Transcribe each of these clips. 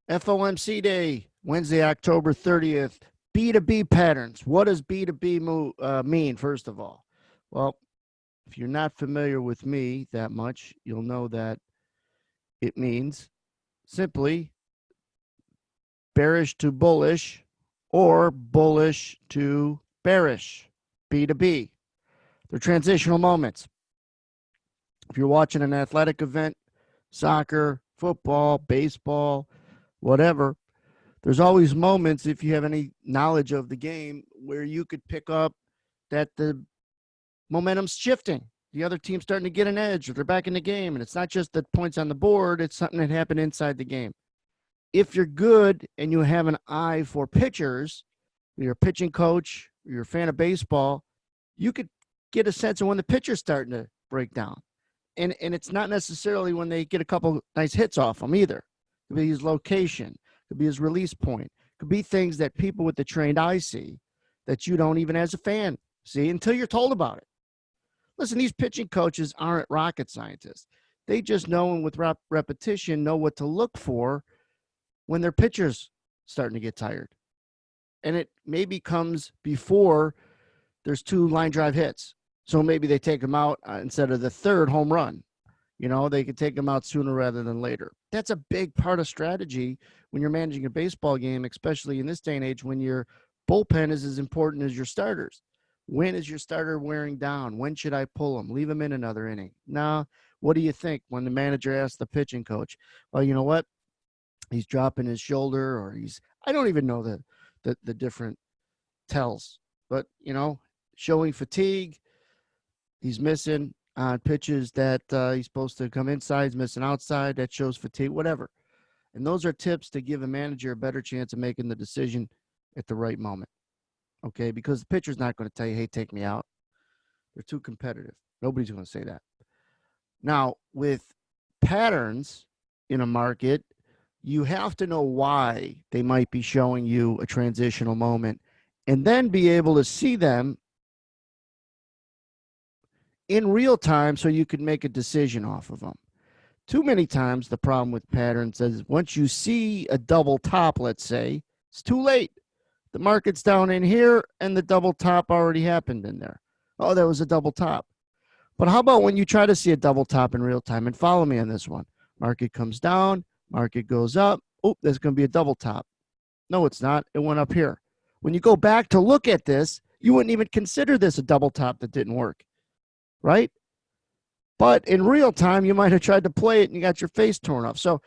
FOMC Day, Wednesday, October 30th. B2B patterns. What does B2B mean, first of all? Well, if you're not familiar with me that much, you'll know that it means simply bearish to bullish or bullish to bearish. B2B. They're transitional moments. If you're watching an athletic event, soccer, football, baseball, whatever, there's always moments, if you have any knowledge of the game, where you could pick up that the momentum's shifting. The other team's starting to get an edge, or they're back in the game. And it's not just the points on the board, it's something that happened inside the game. If you're good and you have an eye for pitchers, you're a pitching coach, you're a fan of baseball, you could get a sense of when the pitcher's starting to break down. And it's not necessarily when they get a couple nice hits off them either. It could be his location, could be his release point, could be things that people with the trained eye see that you don't even as a fan see until you're told about it. Listen, these pitching coaches aren't rocket scientists. They just know, and with repetition, know what to look for when their pitcher's starting to get tired. And it maybe comes before there's 2 line drive hits. So maybe they take them out instead of the 3rd home run. You know, they could take them out sooner rather than later. That's a big part of strategy when you're managing a baseball game, especially in this day and age when your bullpen is as important as your starters. When is your starter wearing down? When should I pull him? Leave him in another inning. Now, what do you think when the manager asks the pitching coach? Well, you know what? He's dropping his shoulder, or I don't even know the different tells, but, showing fatigue. He's missing on pitches that he's supposed to come inside. He's missing outside. That shows fatigue, whatever. And those are tips to give a manager a better chance of making the decision at the right moment. Okay, because the pitcher's not going to tell you, hey, take me out. They're too competitive. Nobody's going to say that. Now, with patterns in a market, you have to know why they might be showing you a transitional moment and then be able to see them in real time so you can make a decision off of them. Too many times the problem with patterns is once you see a double top, let's say, it's too late. The market's down in here and the double top already happened in there. Oh, there was a double top. But how about when you try to see a double top in real time? And follow me on this one. Market comes down, market goes up. Oh, there's going to be a double top. No, it's not. It went up here. When you go back to look at this, you wouldn't even consider this a double top that didn't work, right? But in real time, you might have tried to play it and you got your face torn off. So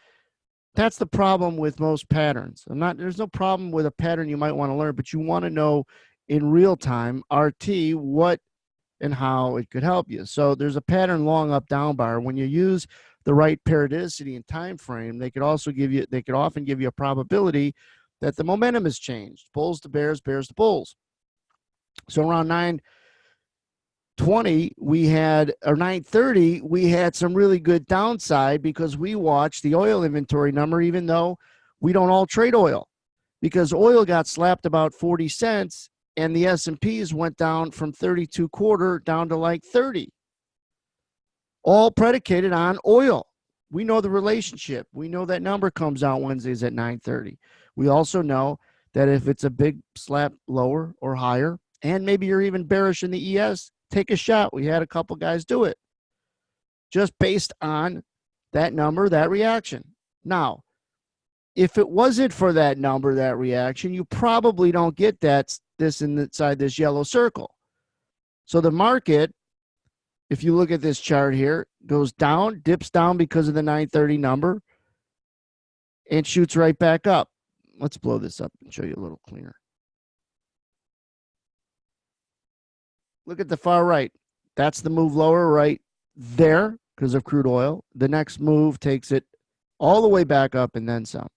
that's the problem with most patterns. There's no problem with a pattern you might want to learn, but you want to know in real time, RT, what and how it could help you. So there's a pattern long up down bar. When you use the right periodicity and time frame, they could often give you a probability that the momentum has changed. Bulls to bears, bears to bulls. So around 9:20, we had, or 9:30, we had some really good downside because we watched the oil inventory number, even though we don't all trade oil, because oil got slapped about 40 cents and the S&Ps went down from 32 quarter down to like 30, all predicated on oil. We know the relationship. We know that number comes out Wednesdays at 9:30. We also know that if it's a big slap lower or higher, and maybe you're even bearish in the ES, take a shot. We had a couple guys do it just based on that number, that reaction. Now, if it wasn't for that number, that reaction, you probably don't get this inside this yellow circle. So the market, if you look at this chart here, goes down, dips down because of the 9:30 number, and shoots right back up. Let's blow this up and show you a little cleaner. Look at the far right. That's the move lower right there because of crude oil. The next move takes it all the way back up and then some.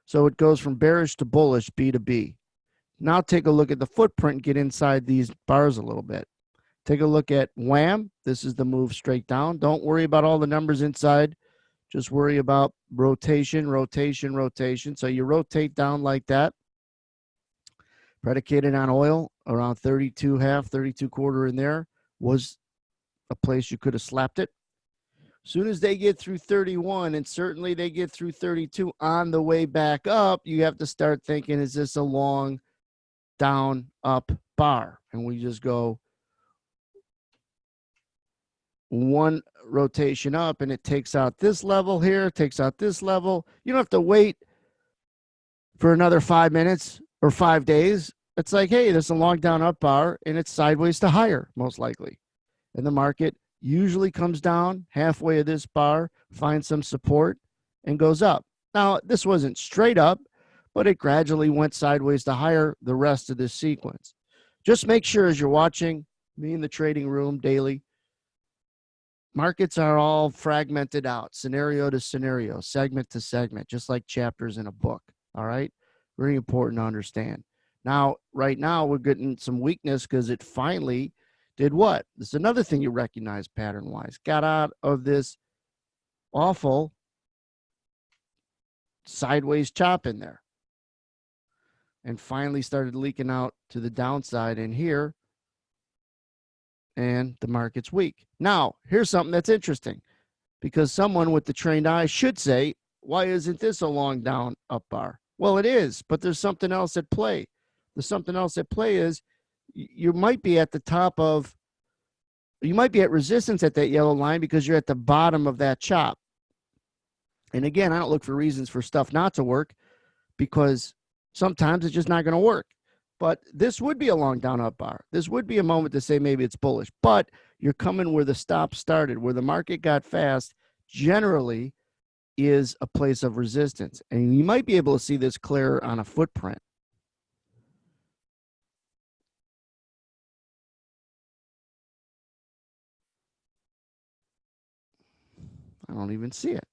So it goes from bearish to bullish, B to B. Now take a look at the footprint and get inside these bars a little bit. Take a look at wham. This is the move straight down. Don't worry about all the numbers inside. Just worry about rotation, rotation, rotation. So you rotate down like that. Predicated on oil, around 32 half, 32 quarter in there was a place you could have slapped it. Soon as they get through 31, and certainly they get through 32 on the way back up, you have to start thinking, is this a long down up bar? And we just go one rotation up, and it takes out this level here, takes out this level. You don't have to wait for another 5 minutes or 5 days. It's like, hey, there's a long down up bar, and it's sideways to higher, most likely. And the market usually comes down halfway of this bar, finds some support, and goes up. Now, this wasn't straight up, but it gradually went sideways to higher the rest of this sequence. Just make sure as you're watching me in the trading room daily, markets are all fragmented out, scenario to scenario, segment to segment, just like chapters in a book. All right? Very important to understand. Now, right now, we're getting some weakness because it finally did what? This is another thing you recognize pattern-wise. Got out of this awful sideways chop in there and finally started leaking out to the downside in here, and the market's weak. Now, here's something that's interesting, because someone with the trained eye should say, why isn't this a long down up bar? Well, it is, but there's something else at play. The something else at play is you might be at the top of, you might be at resistance at that yellow line because you're at the bottom of that chop. And again, I don't look for reasons for stuff not to work, because sometimes it's just not going to work. But this would be a long down up bar. This would be a moment to say maybe it's bullish, but you're coming where the stop started, where the market got fast, generally is a place of resistance. And you might be able to see this clearer on a footprint. I don't even see it.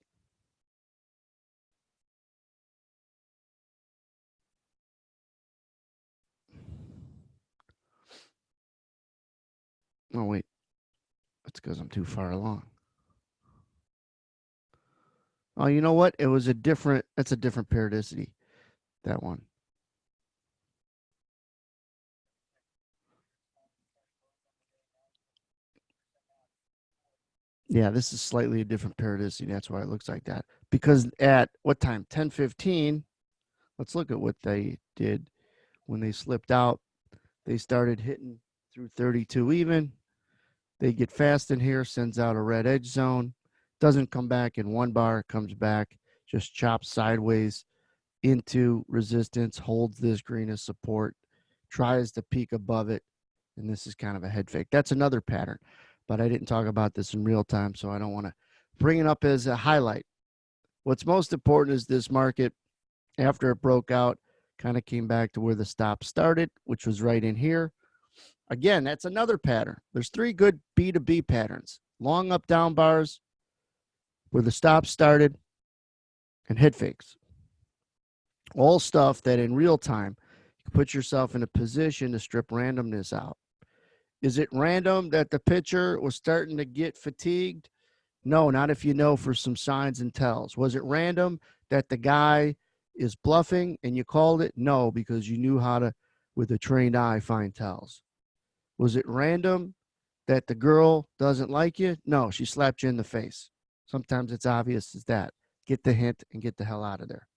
Oh, wait. That's because I'm too far along. Oh, you know what? It was a different, that's a different periodicity, that one. Yeah, this is slightly a different periodicity. That's why it looks like that. Because at what time? 10:15. Let's look at what they did when they slipped out. They started hitting through 32 even. They get fast in here, sends out a red edge zone. Doesn't come back in one bar, comes back, just chops sideways into resistance, holds this green as support, tries to peak above it, and this is kind of a head fake. That's another pattern, but I didn't talk about this in real time, so I don't want to bring it up as a highlight. What's most important is this market, after it broke out, kind of came back to where the stop started, which was right in here. Again, that's another pattern. There's three good B2B patterns: long up down bars, where the stop started, and head fakes. All stuff that in real time, you put yourself in a position to strip randomness out. Is it random that the pitcher was starting to get fatigued? No, not if you know for some signs and tells. Was it random that the guy is bluffing and you called it? No, because you knew how to, with a trained eye, find tells. Was it random that the girl doesn't like you? No, she slapped you in the face. Sometimes it's obvious as that. Get the hint and get the hell out of there.